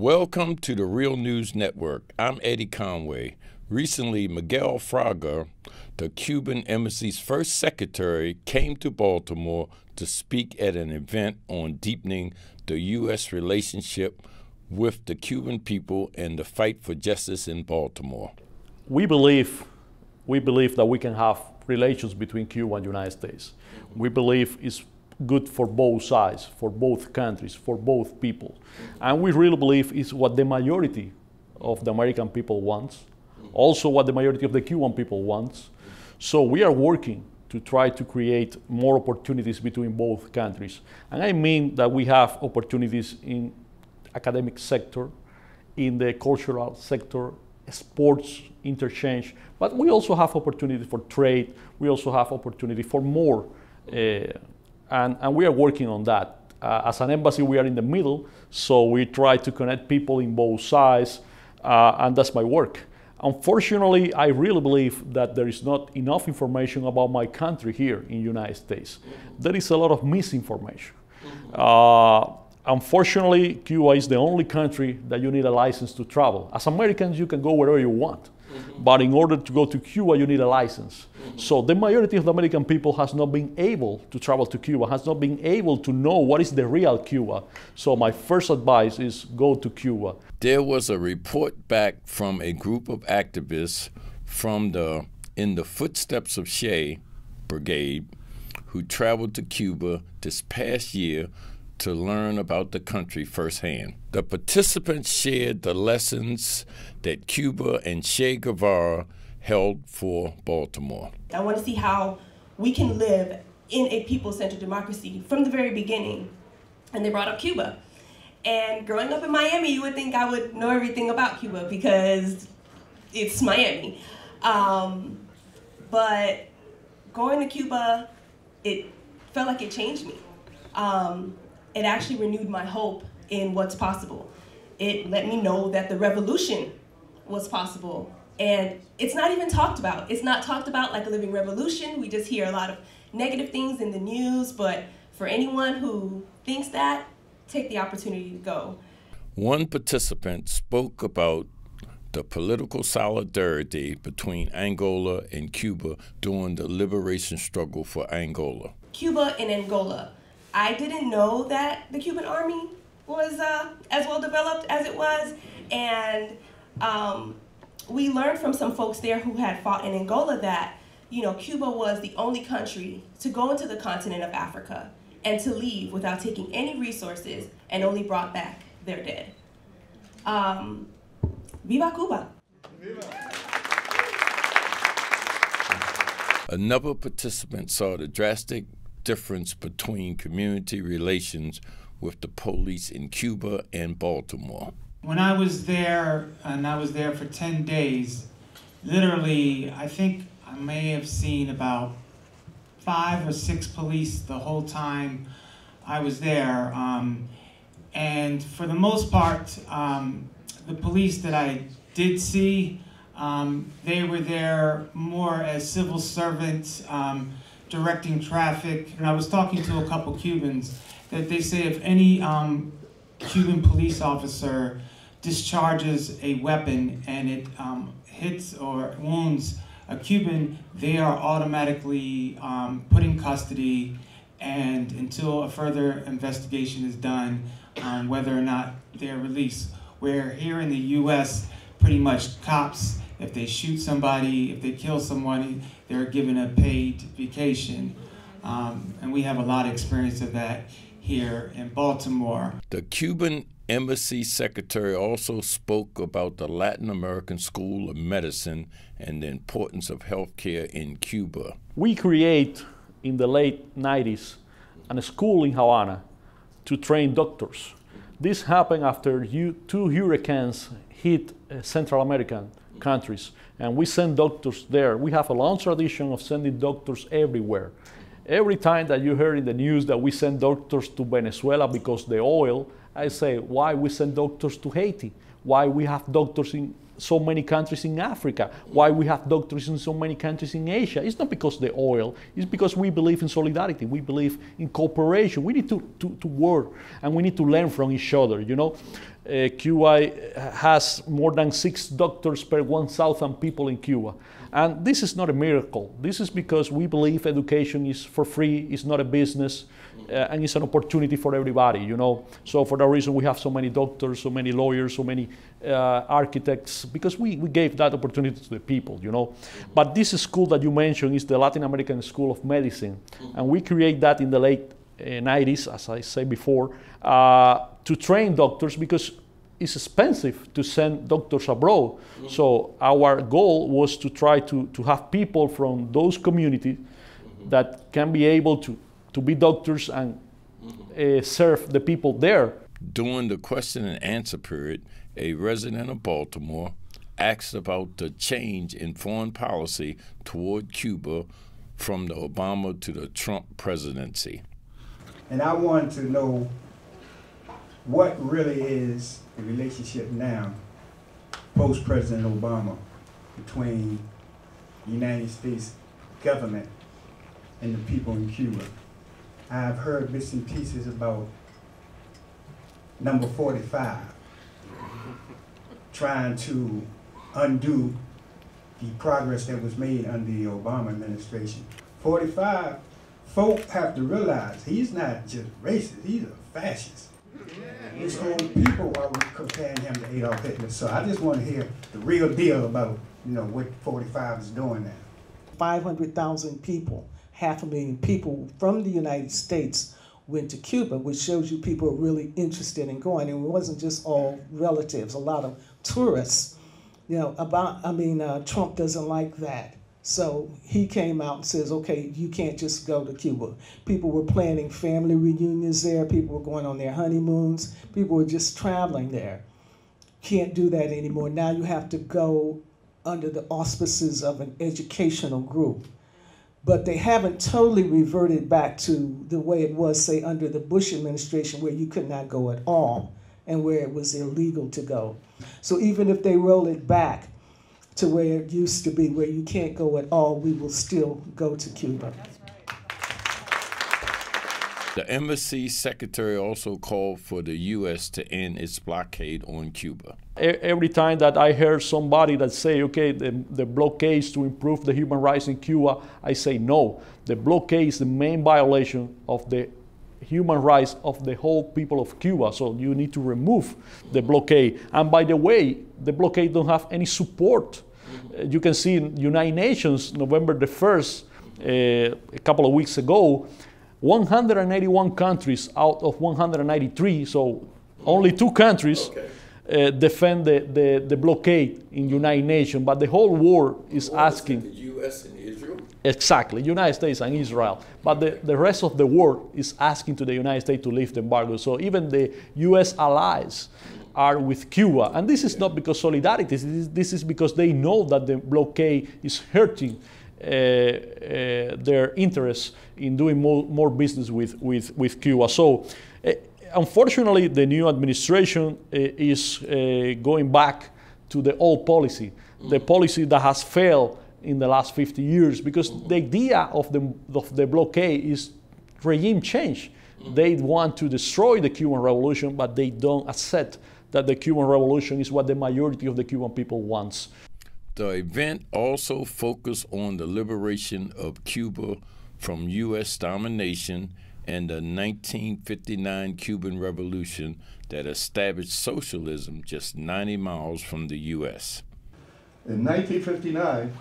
Welcome to the Real News Network. I'm Eddie Conway. Recently, Miguel Fraga, the Cuban Embassy's first secretary, came to Baltimore to speak at an event on deepening the U.S. relationship with the Cuban people and the fight for justice in Baltimore. We believe that we can have relations between Cuba and the United States. We believe it's good for both sides, for both countries, for both people. And we really believe it's what the majority of the American people wants, also what the majority of the Cuban people wants. So we are working to try to create more opportunities between both countries. And I mean that we have opportunities in academic sector, in the cultural sector, sports interchange, but we also have opportunity for trade. We also have opportunity for more, and we are working on that. As an embassy, we are in the middle, so we try to connect people in both sides, and that's my work. Unfortunately, I really believe that there is not enough information about my country here in the United States. There is a lot of misinformation. Unfortunately, Cuba is the only country that you need a license to travel. As Americans, you can go wherever you want. But in order to go to Cuba, you need a license. So the majority of the American people has not been able to travel to Cuba, has not been able to know what is the real Cuba. So my first advice is go to Cuba. There was a report back from a group of activists in the footsteps of Che Brigade who traveled to Cuba this past year to learn about the country firsthand. The participants shared the lessons that Cuba and Che Guevara held for Baltimore. I want to see how we can live in a people-centered democracy from the very beginning. And they brought up Cuba. And growing up in Miami, you would think I would know everything about Cuba because it's Miami. But going to Cuba, it felt like it changed me. It actually renewed my hope in what's possible. It let me know that the revolution was possible. And it's not even talked about. It's not talked about like a living revolution. We just hear a lot of negative things in the news, but for anyone who thinks that, take the opportunity to go. One participant spoke about the political solidarity between Angola and Cuba during the liberation struggle for Angola. Cuba and Angola. I didn't know that the Cuban army was as well developed as it was, and we learned from some folks there who had fought in Angola that, you know, Cuba was the only country to go into the continent of Africa and to leave without taking any resources and only brought back their dead. Viva Cuba! Another participant saw the drastic difference between community relations with the police in Cuba and Baltimore. When I was there, and I was there for 10 days, literally, I think I may have seen about 5 or 6 police the whole time I was there. And for the most part, the police that I did see, they were there more as civil servants, directing traffic. And I was talking to a couple Cubans that they say if any Cuban police officer discharges a weapon and it hits or wounds a Cuban, they are automatically put in custody, and until a further investigation is done on whether or not they're released. Where here in the US, pretty much cops, if they shoot somebody, if they kill somebody, they're given a paid vacation. And we have a lot of experience of that here in Baltimore. The Cuban Embassy secretary also spoke about the Latin American School of Medicine and the importance of healthcare in Cuba. We create in the late 90s a school in Havana to train doctors. This happened after 2 hurricanes hit Central American countries, and we send doctors there. We have a long tradition of sending doctors everywhere. Every time that you hear in the news that we send doctors to Venezuela because the oil, I say, why we send doctors to Haiti? Why we have doctors in so many countries in Africa? Why we have doctors in so many countries in Asia? It's not because of the oil, it's because we believe in solidarity, we believe in cooperation. We need to work and we need to learn from each other, you know. Cuba has more than 6 doctors per 1,000 people in Cuba. And this is not a miracle. This is because we believe education is for free, it's not a business, and it's an opportunity for everybody, you know. So for that reason, we have so many doctors, so many lawyers, so many architects, because we gave that opportunity to the people, you know. But this school that you mentioned is the Latin American School of Medicine, and we create that in the late 90s, as I said before, to train doctors, because it's expensive to send doctors abroad. So our goal was to try to have people from those communities that can be able to be doctors and serve the people there. During the question and answer period, a resident of Baltimore asked about the change in foreign policy toward Cuba from the Obama to the Trump presidency. And I wanted to know what really is the relationship now, post-President Obama, between the United States government and the people in Cuba. I've heard bits and pieces about number 45, trying to undo the progress that was made under the Obama administration. 45, folk have to realize he's not just racist, he's a fascist. His whole people are comparing him to Adolf Hitler. So I just want to hear the real deal about, you know, what 45 is doing now. 500,000 people, 500,000 people from the United States went to Cuba, which shows you people are really interested in going. And it wasn't just all relatives, a lot of tourists. You know, Trump doesn't like that. So he came out and says, okay, you can't just go to Cuba. People were planning family reunions there. People were going on their honeymoons. People were just traveling there. Can't do that anymore. Now you have to go under the auspices of an educational group. But they haven't totally reverted back to the way it was, say, under the Bush administration, where you could not go at all and where it was illegal to go. So even if they roll it back to where it used to be, where you can't go at all, we will still go to Cuba. The embassy secretary also called for the U.S. to end its blockade on Cuba. Every time that I hear somebody that say, okay, the blockade is to improve the human rights in Cuba, I say no. The blockade is the main violation of the human rights of the whole people of Cuba. So you need to remove the blockade. And by the way, the blockade don't have any support. You can see in United Nations, November the 1st, a couple of weeks ago, 181 countries out of 193, so only 2 countries defend the blockade in United Nations, but the whole world is asking. The U.S. and Israel? Exactly, United States and Israel. But the rest of the world is asking to the United States to lift the embargo. So even the U.S. allies are with Cuba. And this is not because solidarity, this is because they know that the blockade is hurting their interests in doing more business with Cuba. So unfortunately, the new administration is going back to the old policy, the policy that has failed in the last 50 years, because the idea of the blockade is regime change. They want to destroy the Cuban Revolution, but they don't accept that the Cuban Revolution is what the majority of the Cuban people wants. The event also focused on the liberation of Cuba from U.S. domination and the 1959 Cuban Revolution that established socialism just 90 miles from the U.S. In 1959,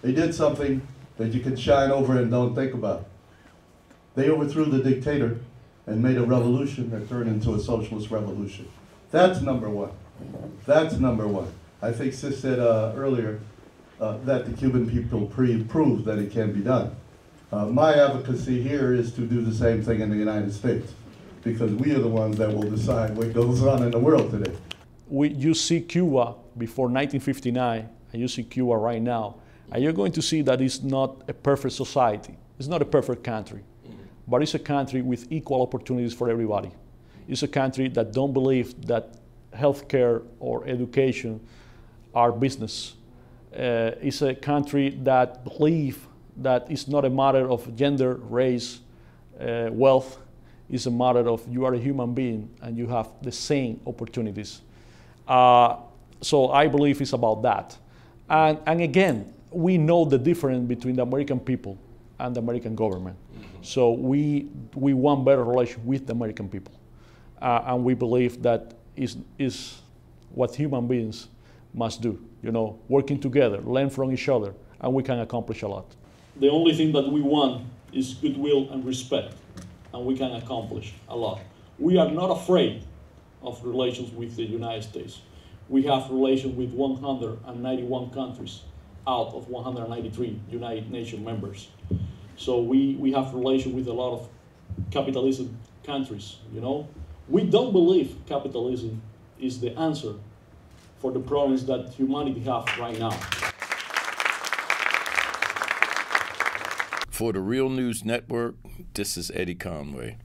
they did something that you can shine over and don't think about. They overthrew the dictator and made a revolution that turned into a socialist revolution. That's number one. That's number one. I think Sis said earlier that the Cuban people proved that it can be done. My advocacy here is to do the same thing in the United States, because we are the ones that will decide what goes on in the world today. You see Cuba before 1959, and you see Cuba right now, and you're going to see that it's not a perfect society. It's not a perfect country, but it's a country with equal opportunities for everybody. It's a country that don't believe that healthcare or education are business. It's a country that believes that it's not a matter of gender, race, wealth. It's a matter of you are a human being and you have the same opportunities. So I believe it's about that. And again, we know the difference between the American people and the American government. So we want better relations with the American people. And we believe that is what human beings must do, working together, learn from each other, and we can accomplish a lot. The only thing that we want is goodwill and respect, and we can accomplish a lot. We are not afraid of relations with the United States. We have relations with 191 countries out of 193 United Nations members. So we have relations with a lot of capitalism countries, We don't believe capitalism is the answer for the problems that humanity has right now. For the Real News Network, this is Eddie Conway.